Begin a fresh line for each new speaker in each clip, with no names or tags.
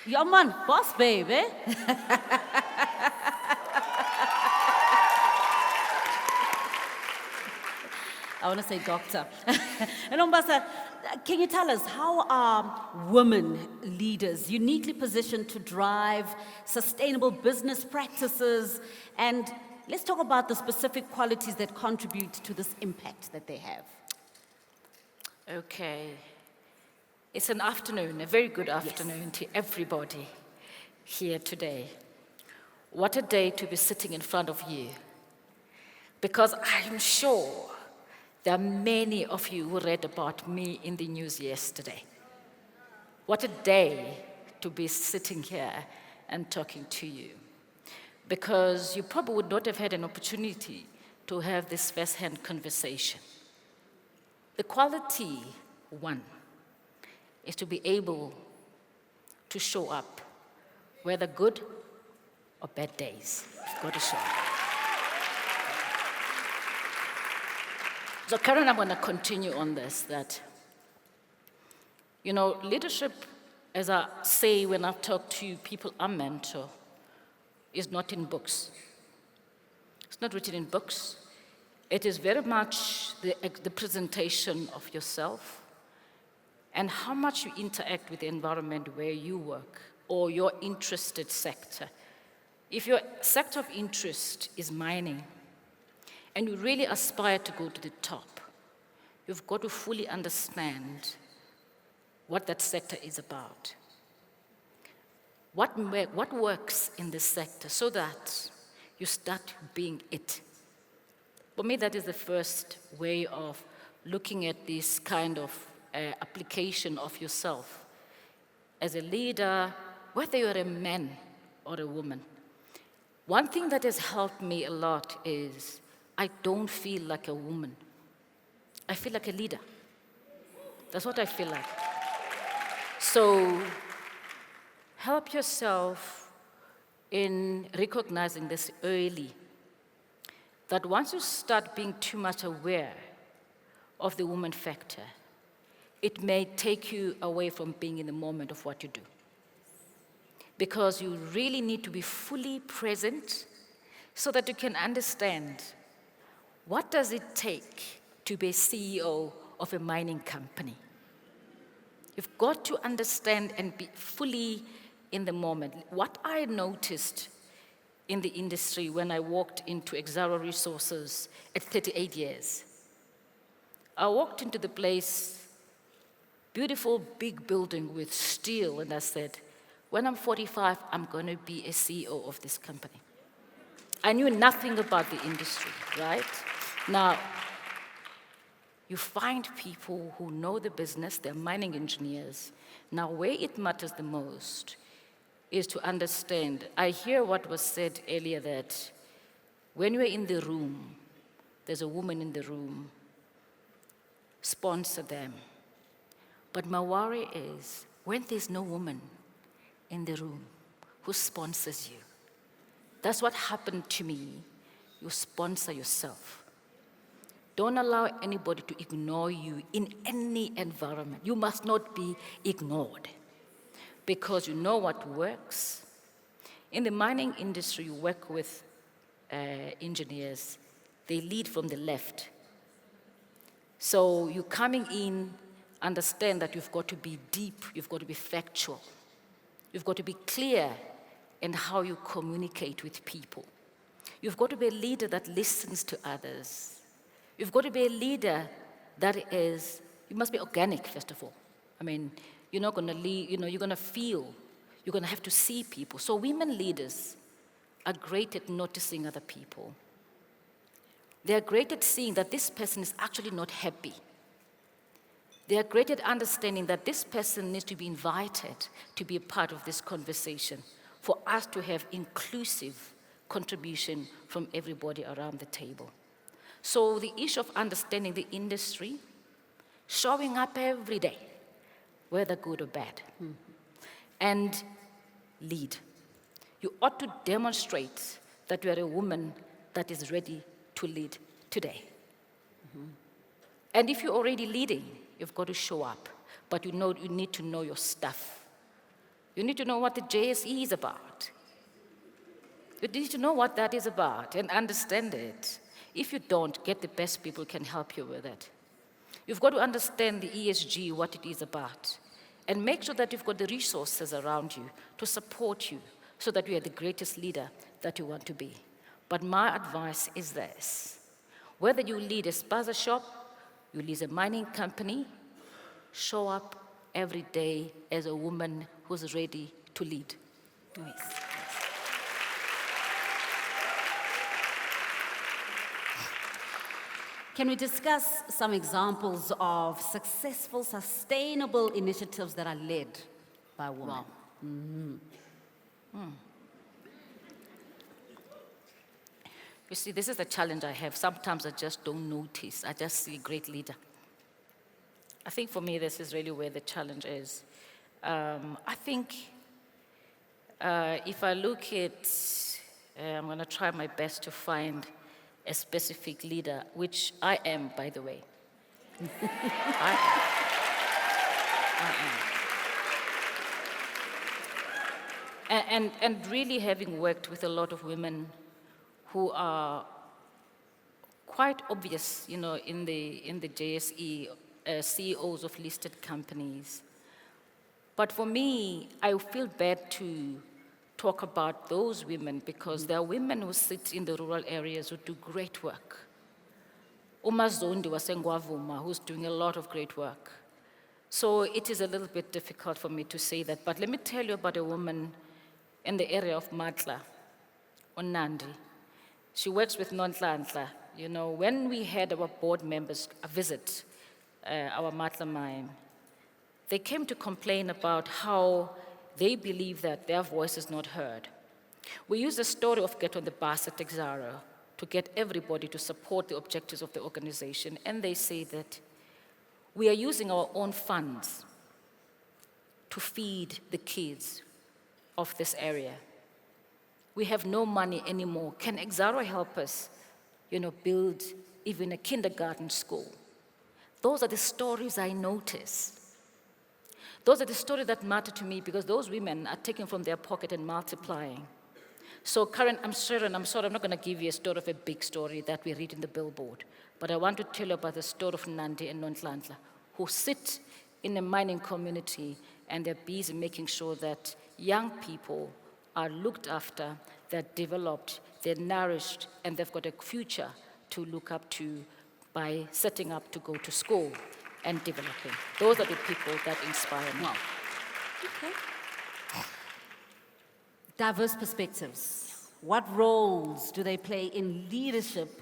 Ja man, boss babe, eh? I want to say doctor. And Nombasa, can you tell us how are women leaders uniquely positioned to drive sustainable business practices? And let's talk about the specific qualities that contribute to this impact that they have.
Okay. It's an afternoon, a very good afternoon to everybody here today. What a day to be sitting in front of you. Because I'm sure there are many of you who read about me in the news yesterday. What a day to be sitting here and talking to you. Because you probably would not have had an opportunity to have this first-hand conversation. The quality, one, is to be able to show up, whether good or bad days. You've got to show up. So Karen, I'm going to continue on this, that, leadership, as I say when I talk to people I mentor, is not in books. It's not written in books. It is very much the presentation of yourself and how much you interact with the environment where you work or your interested sector. If your sector of interest is mining and you really aspire to go to the top, you've got to fully understand what that sector is about. What works in this sector so that you start being it. For me, that is the first way of looking at this kind of application of yourself as a leader, whether you're a man or a woman. One thing that has helped me a lot is I don't feel like a woman. I feel like a leader. That's what I feel like. So help yourself in recognizing this early, that once you start being too much aware of the woman factor, it may take you away from being in the moment of what you do. Because you really need to be fully present so that you can understand what does it take to be CEO of a mining company. You've got to understand and be fully in the moment. What I noticed in the industry when I walked into Exxaro Resources at 38 years, I walked into the place, beautiful big building with steel, and I said, when I'm 45, I'm going to be a CEO of this company. I knew nothing about the industry, right? Now, you find people who know the business, they're mining engineers. Now, where it matters the most is to understand. I hear what was said earlier that when you're in the room, there's a woman in the room, sponsor them. But my worry is when there's no woman in the room who sponsors you. That's what happened to me. You sponsor yourself. Don't allow anybody to ignore you in any environment. You must not be ignored because you know what works. In the mining industry, you work with engineers. They lead from the left. So you coming in, understand that you've got to be deep, you've got to be factual. You've got to be clear in how you communicate with people. You've got to be a leader that listens to others. You've got to be a leader that is, you must be organic, first of all. I mean, you're not going to lead, you're going to feel, you're going to have to see people. So women leaders are great at noticing other people. They are great at seeing that this person is actually not happy. They are great at understanding that this person needs to be invited to be a part of this conversation for us to have inclusive contribution from everybody around the table. So the issue of understanding the industry, showing up every day, whether good or bad, and lead. You ought to demonstrate that you are a woman that is ready to lead today. And if you're already leading, you've got to show up. But you need to know your stuff. You need to know what the JSE is about. You need to know what that is about and understand it. If you don't, get the best people who can help you with it. You've got to understand the ESG, what it is about, and make sure that you've got the resources around you to support you so that you are the greatest leader that you want to be. But my advice is this. Whether you lead a spaza shop, you lead a mining company, show up every day as a woman who's ready to lead.
Yes. Can we discuss some examples of successful, sustainable initiatives that are led by women?
Wow. You see, this is the challenge I have. Sometimes I just don't notice. I just see a great leader. I think for me, this is really where the challenge is. I think if I look at, I'm going to try my best to find a specific leader, which I am, by the way. I am. And really having worked with a lot of women who are quite obvious, in the JSE, CEOs of listed companies. But for me, I feel bad to talk about those women because there are women who sit in the rural areas who do great work. Umazondi was Tsengwa, who's doing a lot of great work. So it is a little bit difficult for me to say that, but let me tell you about a woman in the area of Matla, Nandi. She works with Nonhlanhla. When we had our board members visit our Matla mine, they came to complain about how they believe that their voice is not heard. We use the story of Get on the Bus at Exxaro to get everybody to support the objectives of the organization, and they say that we are using our own funds to feed the kids of this area. We have no money anymore. Can Exxaro help us, build even a kindergarten school? Those are the stories I notice. Those are the stories that matter to me because those women are taking from their pocket and multiplying. So Karen, I'm sorry, I'm not going to give you a story of a big story that we read in the billboard, but I want to tell you about the story of Nandi and Nonhlanhla, who sit in a mining community and they're busy making sure that young people are looked after, they're developed, they're nourished, and they've got a future to look up to by setting up to go to school and developing. Those are the people that inspire me.
Wow. Okay. Diverse perspectives. What roles do they play in leadership,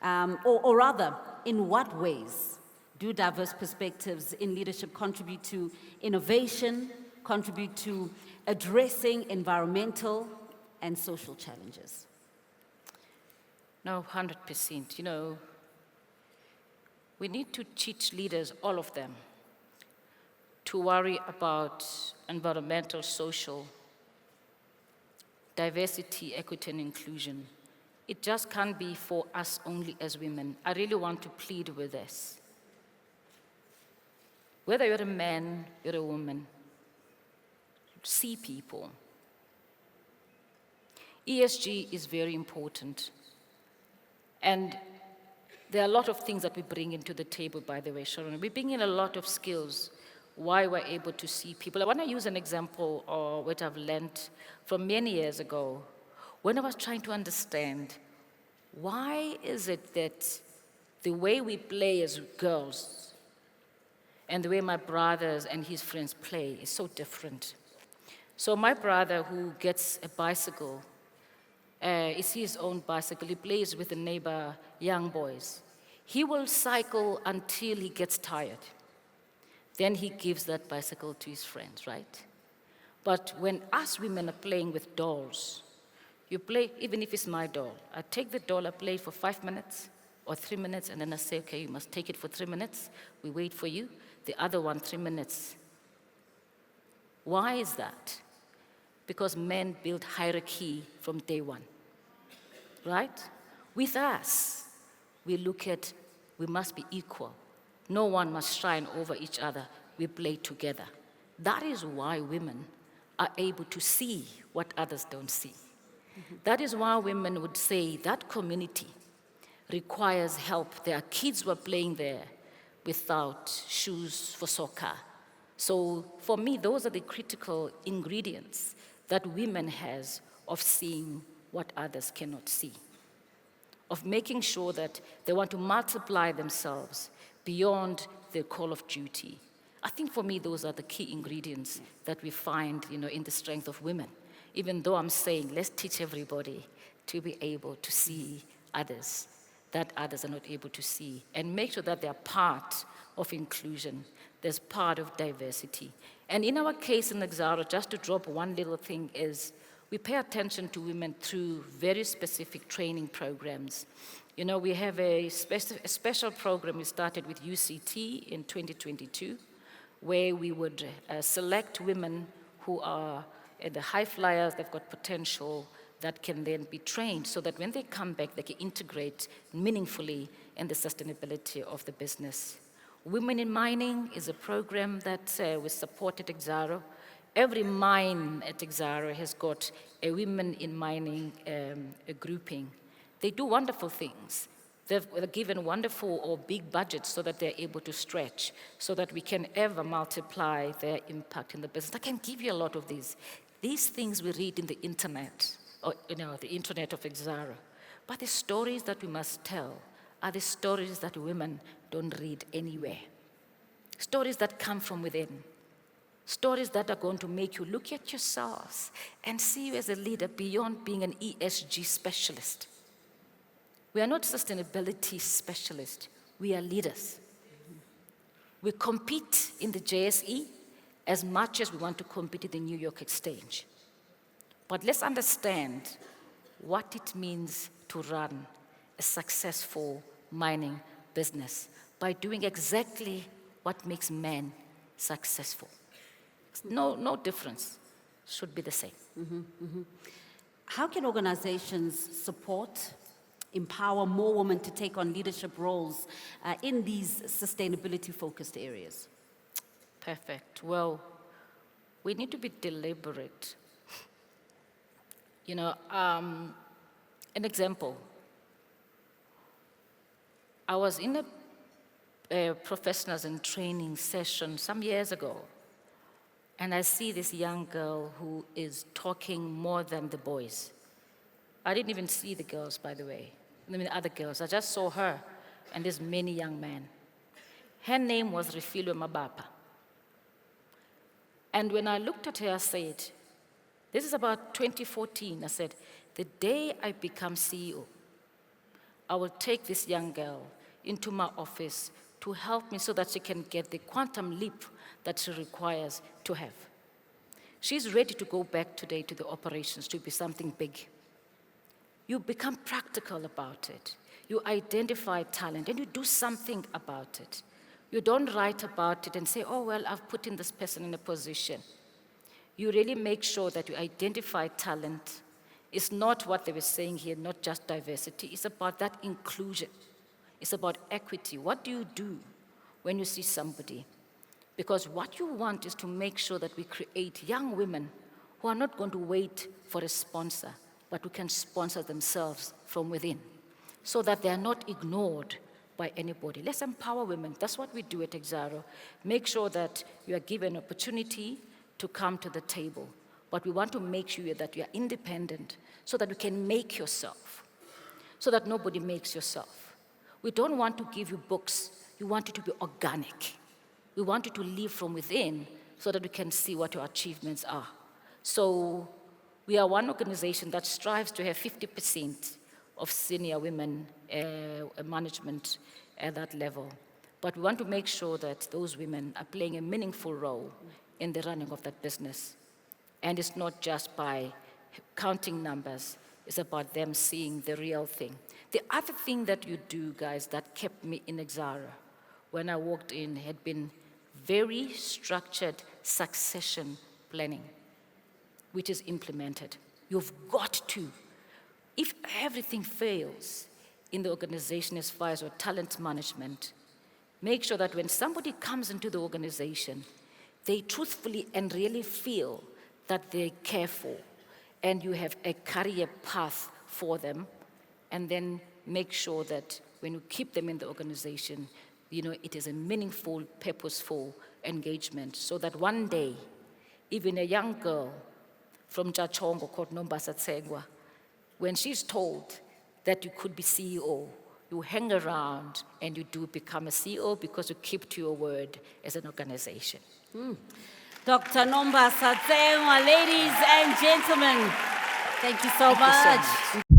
or rather, in what ways do diverse perspectives in leadership contribute to innovation, contribute to addressing environmental and social challenges?
No, 100%. We need to teach leaders, all of them, to worry about environmental, social, diversity, equity, and inclusion. It just can't be for us only as women. I really want to plead with this. Whether you're a man, you're a woman, see people. ESG is very important. And there are a lot of things that we bring into the table, by the way, Sharon. We bring in a lot of skills why we're able to see people. I want to use an example which I've learned from many years ago when I was trying to understand why is it that the way we play as girls and the way my brothers and his friends play is so different. So my brother who gets a bicycle, it's his own bicycle. He plays with the neighbor young boys. He will cycle until he gets tired. Then he gives that bicycle to his friends, right? But when us women are playing with dolls, you play, even if it's my doll, I take the doll, I play it for 5 minutes or 3 minutes, and then I say, okay, you must take it for 3 minutes. We wait for you. The other one, 3 minutes. Why is that? Because men build hierarchy from day one, right? With us, we look at, we must be equal. No one must shine over each other. We play together. That is why women are able to see what others don't see. That is why women would say that community requires help. There are kids who are playing there without shoes for soccer. So for me, those are the critical ingredients that women has of seeing what others cannot see, of making sure that they want to multiply themselves beyond their call of duty. I think for me, those are the key ingredients that we find, in the strength of women. Even though I'm saying, let's teach everybody to be able to see others that others are not able to see, and make sure that they're part of inclusion, there's part of diversity. And in our case in Exxaro, just to drop one little thing is, we pay attention to women through very specific training programs. We have a special program we started with UCT in 2022, where we would select women who are the high flyers, they've got potential, that can then be trained so that when they come back, they can integrate meaningfully in the sustainability of the business. Women in Mining is a program that we support at Exxaro. Every mine at Exxaro has got a Women in Mining a grouping. They do wonderful things. They're given wonderful or big budgets so that they're able to stretch, so that we can ever multiply their impact in the business. I can give you a lot of these. These things we read in the internet, or the internet of Exxaro. But the stories that we must tell are the stories that women don't read anywhere. Stories that come from within. Stories that are going to make you look at yourselves and see you as a leader beyond being an ESG specialist. We are not sustainability specialists, we are leaders. We compete in the JSE as much as we want to compete in the New York Exchange. But let's understand what it means to run a successful mining business by doing exactly what makes men successful. No difference, should be the same.
How can organizations support, empower more women to take on leadership roles in these sustainability-focused areas?
Perfect. Well, we need to be deliberate. An example. I was in a professionals and training session some years ago, and I see this young girl who is talking more than the boys. I didn't even see the girls, by the way. The other girls. I just saw her and this many young men. Her name was Refilwe Mabapa. And when I looked at her, I said, this is about 2014. I said, the day I become CEO, I will take this young girl into my office to help me so that she can get the quantum leap that she requires to have. She's ready to go back today to the operations to be something big. You become practical about it. You identify talent and you do something about it. You don't write about it and say, oh, well, I've put in this person in a position. You really make sure that you identify talent. It's not what they were saying here, not just diversity. It's about that inclusion. It's about equity. What do you do when you see somebody? Because what you want is to make sure that we create young women who are not going to wait for a sponsor, but who can sponsor themselves from within, so that they are not ignored by anybody. Let's empower women. That's what we do at Exxaro. Make sure that you are given opportunity to come to the table. But we want to make sure that you are independent so that you can make yourself, so that nobody makes yourself. We don't want to give you books. We want it to be organic. We want you to live from within so that we can see what your achievements are. So we are one organization that strives to have 50% of senior women management at that level. But we want to make sure that those women are playing a meaningful role in the running of that business. And it's not just by counting numbers, it's about them seeing the real thing. The other thing that you do, guys, that kept me in Exxaro when I walked in had been very structured succession planning, which is implemented. You've got to. If everything fails in the organization as far as your talent management, make sure that when somebody comes into the organization, they truthfully and really feel that they care for, and you have a career path for them, and then make sure that when you keep them in the organization, it is a meaningful, purposeful engagement, so that one day, even a young girl from Chachongo called Nombasa Tsengwa, when she's told that you could be CEO, you hang around and you do become a CEO because you keep to your word as an organization.
Dr. Nombasa Tsengwa, ladies and gentlemen, thank you so
Thank you so
much.
much.